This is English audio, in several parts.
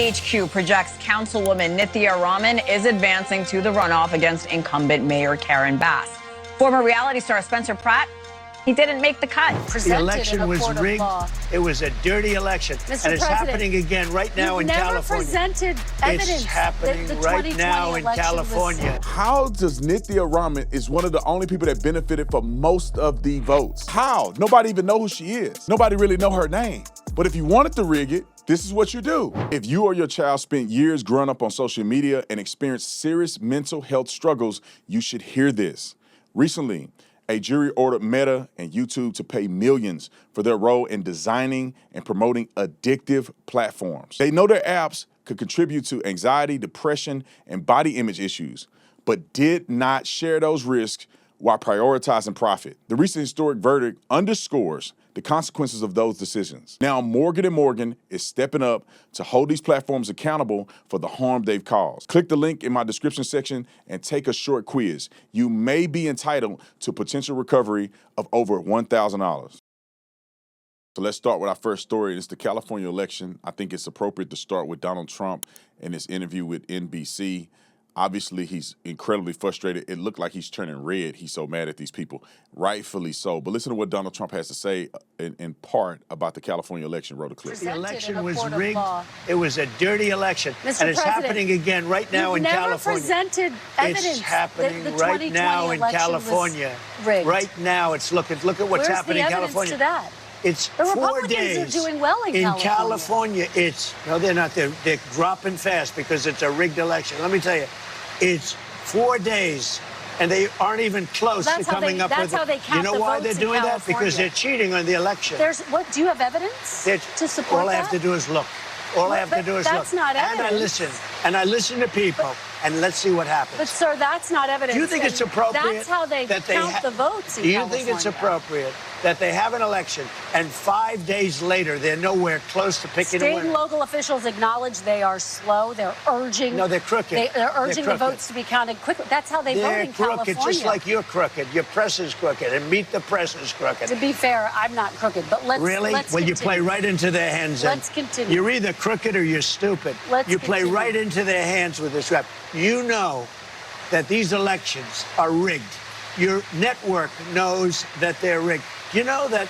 THQ projects Councilwoman Nithya Raman is advancing to the runoff against incumbent Mayor Karen Bass. Former reality star Spencer Pratt, he didn't make the cut. The election was rigged. It was a dirty election. And it's happening again right now in California. Presented evidence. It's happening right now in California. How does Nithya Raman is one of the only people that benefited from most of the votes? How? Nobody even know who she is. Nobody really know her name. But if you wanted to rig it, this is what you do. If you or your child spent years growing up on social media and experienced serious mental health struggles, you should hear this. Recently, a jury ordered Meta and YouTube to pay millions for their role in designing and promoting addictive platforms. They know their apps could contribute to anxiety, depression, and body image issues, but did not share those risks while prioritizing profit. The recent historic verdict underscores the consequences of those decisions. Now, Morgan & Morgan is stepping up to hold these platforms accountable for the harm they've caused. Click the link in my description section and take a short quiz. You may be entitled to potential recovery of over $1,000. So let's start with our first story. It's the California election. I think it's appropriate to start with Donald Trump and his interview with NBC. Obviously, he's incredibly frustrated. It looked like he's turning red. He's so mad at these people, rightfully so. But listen to what Donald Trump has to say in part about the California election. Roll the clip. The election was rigged. It was a dirty election. And it's happening again right now in California. Presented evidence. It's happening right now in California. Right now, it's look at what's happening in California. To that? It's the 4 Republicans days. Are doing well in California. It's no, they're not. They're dropping fast because it's a rigged election. Let me tell you, it's 4 days, and they aren't even close to coming up with. That's how they count You know why they're doing that? Because they're cheating on the election. Do you have evidence to support that? All I have to do is look. All I have to do is look. That's not evidence. And I listen to people, and let's see what happens. But, sir, that's not evidence. Do you think it's appropriate? That's how they count the votes in California. Do you think it's appropriate that they have an election, and 5 days later they're nowhere close to picking a winner? State and local officials acknowledge they are slow. They're urging. No, they're crooked. They're urging the votes to be counted quickly. That's how they vote in California. They're crooked, just like you're crooked. Your press is crooked, and Meet the Press is crooked. To be fair, I'm not crooked, but let's Really? Let's Well, continue. You play right into their hands. Let's continue. You're either crooked or you're stupid. You play right into their hands with this rap. You know that these elections are rigged. Your network knows that they're rigged. You know that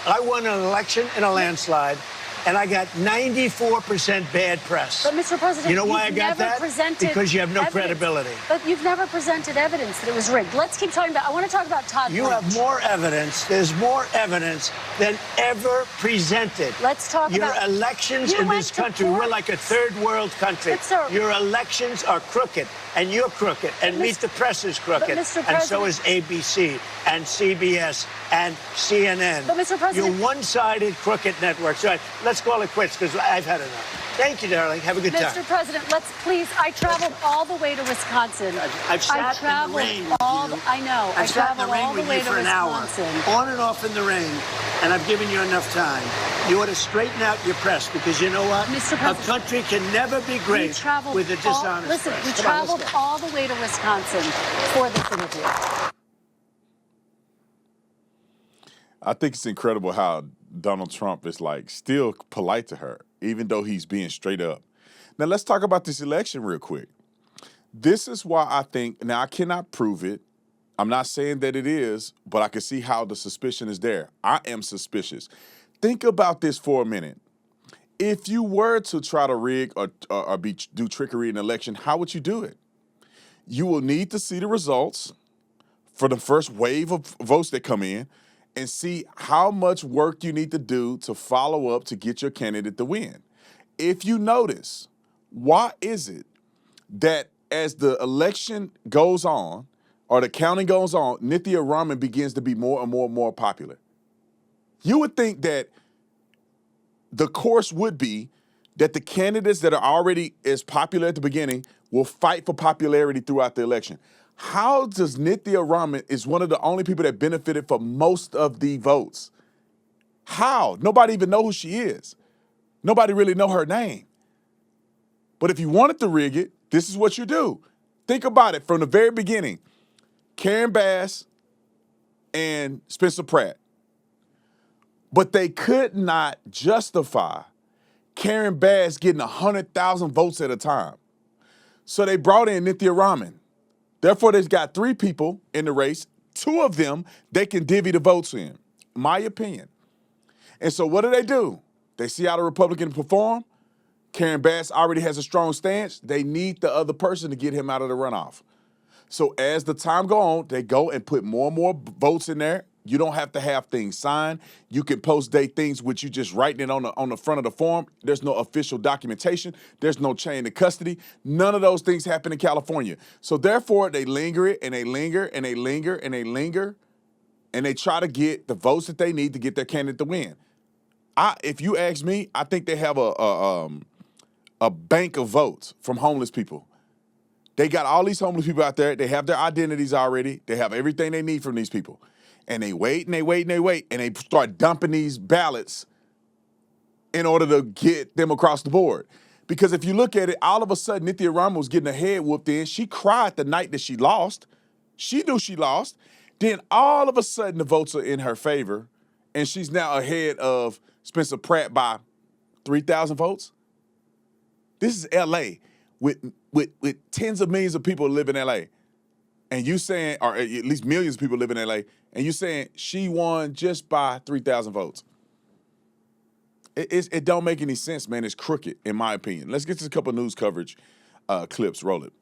I won an election in a landslide, and I got 94% bad press. But, Mr. President, you know why I got that? Because you have no credibility. But you've never presented evidence that it was rigged. Let's keep talking about. I want to talk about Todd. You have more evidence. There's more evidence than ever presented. Let's talk about your elections in this country. We're like a third world country. But, sir, your elections are crooked, and you're crooked, and Meet the Press is crooked, and so is ABC and CBS and CNN. But, Mr. President, you're one-sided crooked networks. All right, let's call it quits because I've had enough. Thank you, darling. Have a good time. Mr. President, let's please. I traveled all the way to Wisconsin. I've sat in the rain with you. I know. I've sat in the rain with you for an hour, on and off in the rain, and I've given you enough time. You ought to straighten out your press because you know what? Mr. President, a country can never be great with a dishonest Listen, press. we traveled all the way to Wisconsin for this interview. I think it's incredible how Donald Trump is like still polite to her, even though he's being straight up. Now, let's talk about this election real quick. This is why I think, now I cannot prove it. I'm not saying that it is, but I can see how the suspicion is there. I am suspicious. Think about this for a minute. If you were to try to rig or do trickery in an election, how would you do it? You will need to see the results for the first wave of votes that come in and see how much work you need to do to follow up to get your candidate to win. If you notice, why is it that as the election goes on or the counting goes on, Nithya Raman begins to be more and more and more popular? You would think that the course would be that the candidates that are already as popular at the beginning will fight for popularity throughout the election. How does Nithya Raman is one of the only people that benefited from most of the votes? How? Nobody even know who she is. Nobody really know her name. But if you wanted to rig it, this is what you do. Think about it from the very beginning. Karen Bass and Spencer Pratt. But they could not justify Karen Bass getting 100,000 votes at a time. So they brought in Nithya Raman. Therefore, they've got 3 people in the race. 2 of them, they can divvy the votes in, my opinion. And so what do? They see how the Republican perform. Karen Bass already has a strong stance. They need the other person to get him out of the runoff. So as the time go on, they go and put more and more votes in there. You don't have to have things signed. You can post date things with you just writing it on the front of the form. There's no official documentation. There's no chain of custody. None of those things happen in California. So therefore, they linger it and they linger and they linger and they linger, and they try to get the votes that they need to get their candidate to win. If you ask me, I think they have a bank of votes from homeless people. They got all these homeless people out there. They have their identities already. They have everything they need from these people. And they wait and they wait and they wait, and they start dumping these ballots in order to get them across the board. Because if you look at it, all of a sudden, Nithya Raman was getting her head whooped in. She cried the night that she lost. She knew she lost. Then all of a sudden, the votes are in her favor, and she's now ahead of Spencer Pratt by 3,000 votes. This is L.A. with tens of millions of people live in L.A. And you saying, or at least millions of people live in L.A., and you saying she won just by 3,000 votes. It don't make any sense, man. It's crooked, in my opinion. Let's get to a couple news coverage clips. Roll it.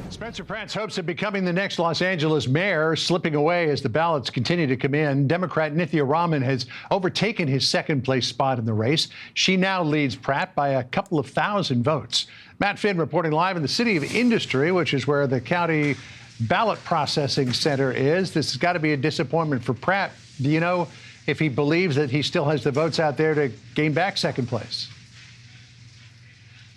Spencer Pratt's hopes of becoming the next Los Angeles mayor slipping away as the ballots continue to come in. Democrat Nithya Raman has overtaken his second-place spot in the race. She now leads Pratt by a couple of thousand votes. Matt Finn reporting live in the City of Industry, which is where the county ballot processing center is. This has got to be a disappointment for Pratt. Do you know if he believes that he still has the votes out there to gain back second place?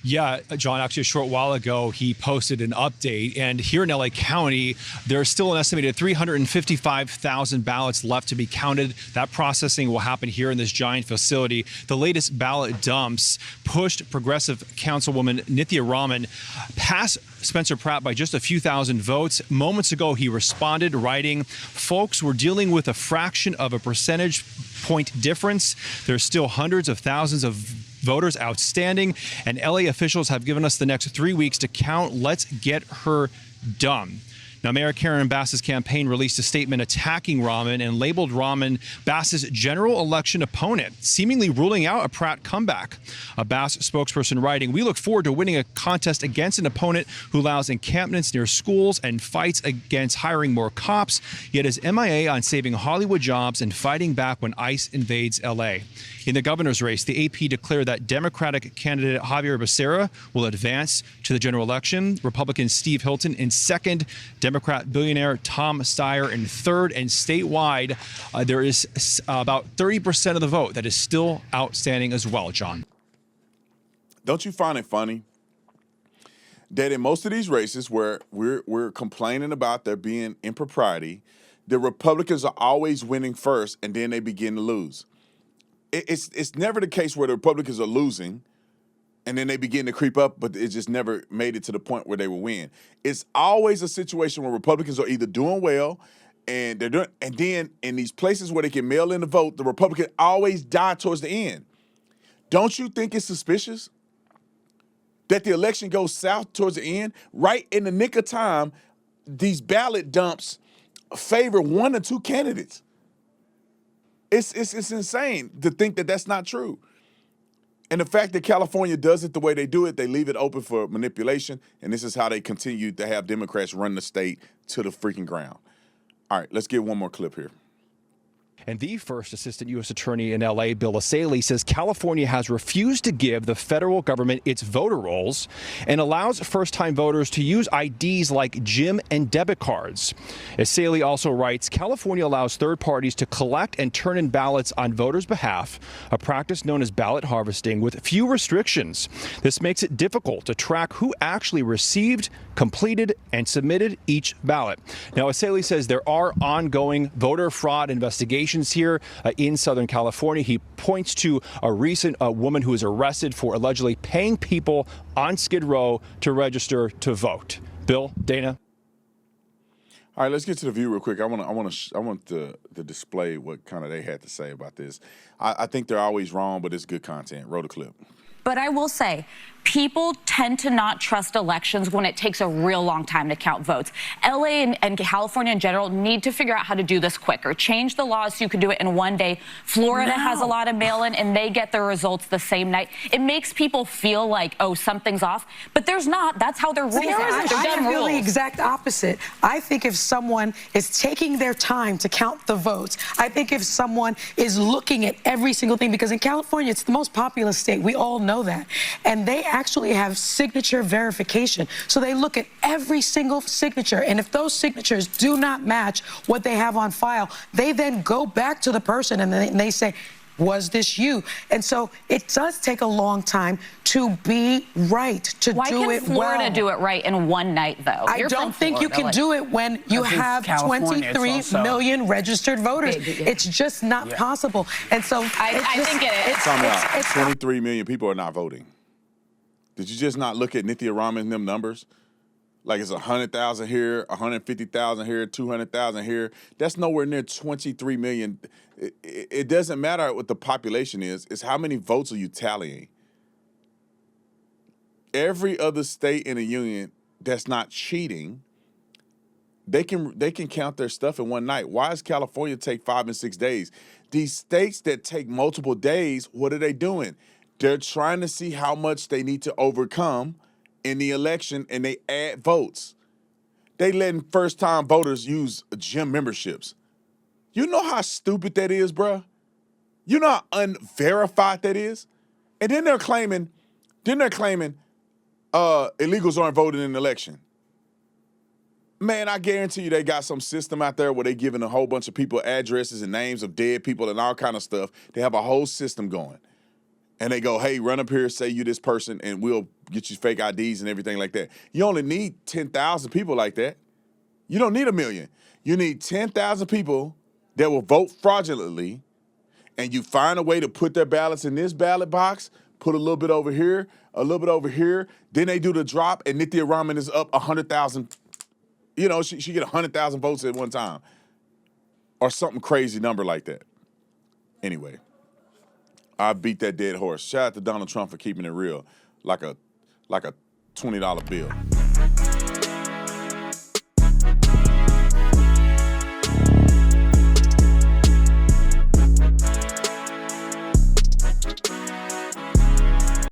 Yeah, John, actually a short while ago, he posted an update. And here in LA County, there's still an estimated 355,000 ballots left to be counted. That processing will happen here in this giant facility. The latest ballot dumps pushed progressive councilwoman Nithya Raman past Spencer Pratt by just a few thousand votes. Moments ago, he responded, writing, "Folks, we're dealing with a fraction of a percentage point difference. There's still hundreds of thousands of voters outstanding, and LA officials have given us the next 3 weeks to count. Let's get her done." Now, Mayor Karen Bass's campaign released a statement attacking Raman and labeled Raman Bass's general election opponent, seemingly ruling out a Pratt comeback. A Bass spokesperson writing, "We look forward to winning a contest against an opponent who allows encampments near schools and fights against hiring more cops, yet is MIA on saving Hollywood jobs and fighting back when ICE invades LA." In the governor's race, the AP declared that Democratic candidate Javier Becerra will advance to the general election, Republican Steve Hilton in second, Democrat billionaire Tom Steyer in third, and statewide, there is about 30% of the vote that is still outstanding as well, John. Don't you find it funny that in most of these races where we're complaining about there being impropriety, the Republicans are always winning first and then they begin to lose? It's never the case where the Republicans are losing and then they begin to creep up, but it just never made it to the point where they will win. It's always a situation where Republicans are either doing well and and then in these places where they can mail in the vote, the Republicans always die towards the end. Don't you think it's suspicious that the election goes south towards the end? Right in the nick of time, these ballot dumps favor one or two candidates. It's insane to think that that's not true. And the fact that California does it the way they do it, they leave it open for manipulation, and this is how they continue to have Democrats run the state to the freaking ground. All right, let's get one more clip here. And the first assistant U.S. attorney in L.A., Bill Asaley, says California has refused to give the federal government its voter rolls and allows first-time voters to use IDs like gym and debit cards. Asaley also writes, California allows third parties to collect and turn in ballots on voters' behalf, a practice known as ballot harvesting with few restrictions. This makes it difficult to track who actually received, completed, and submitted each ballot. Now, Asaley says there are ongoing voter fraud investigations here in Southern California. He points to a recent woman who was arrested for allegedly paying people on Skid Row to register to vote. Bill, Dana. All right, let's get to the view real quick. I want to display what kind of they had to say about this. I think they're always wrong, but it's good content. Roll the clip. But I will say, people tend to not trust elections when it takes a real long time to count votes. LA and California in general need to figure out how to do this quicker. Change the laws so you can do it in one day. Florida has a lot of mail-in, and they get their results the same night. It makes people feel like, oh, something's off, but there's not. That's how their rules are. I feel the exact opposite. I think if someone is taking their time to count the votes, I think if someone is looking at every single thing, because in California, it's the most populous state. We all know that. And they actually have signature verification. So they look at every single signature, and if those signatures do not match what they have on file, they then go back to the person and they say, was this you? And so it does take a long time to be right, to do it well. Why can Florida do it right in one night, though? I don't think you can do it when you have 23 million registered voters. It's just not possible. And so I think it is. 23 million people are not voting. Did you just not look at Nithya Raman and them numbers? Like it's 100,000 here, 150,000 here, 200,000 here. That's nowhere near 23 million. It doesn't matter what the population is. It's how many votes are you tallying. Every other state in the union that's not cheating, they can count their stuff in one night. Why does California take 5 and 6 days? These states that take multiple days, what are they doing? They're trying to see how much they need to overcome in the election, and they add votes. They letting first-time voters use gym memberships. You know how stupid that is, bruh? You know how unverified that is? And then they're claiming illegals aren't voting in the election. Man, I guarantee you they got some system out there where they giving a whole bunch of people addresses and names of dead people and all kind of stuff. They have a whole system going. And they go, hey, run up here, say you this person, and we'll get you fake IDs and everything like that. You only need 10,000 people like that. You don't need 1 million. You need 10,000 people that will vote fraudulently, and you find a way to put their ballots in this ballot box, put a little bit over here, a little bit over here. Then they do the drop, and Nithya Raman is up 100,000. You know, she get 100,000 votes at one time, or something crazy number like that. Anyway. I beat that dead horse. Shout out to Donald Trump for keeping it real, like a $20 bill.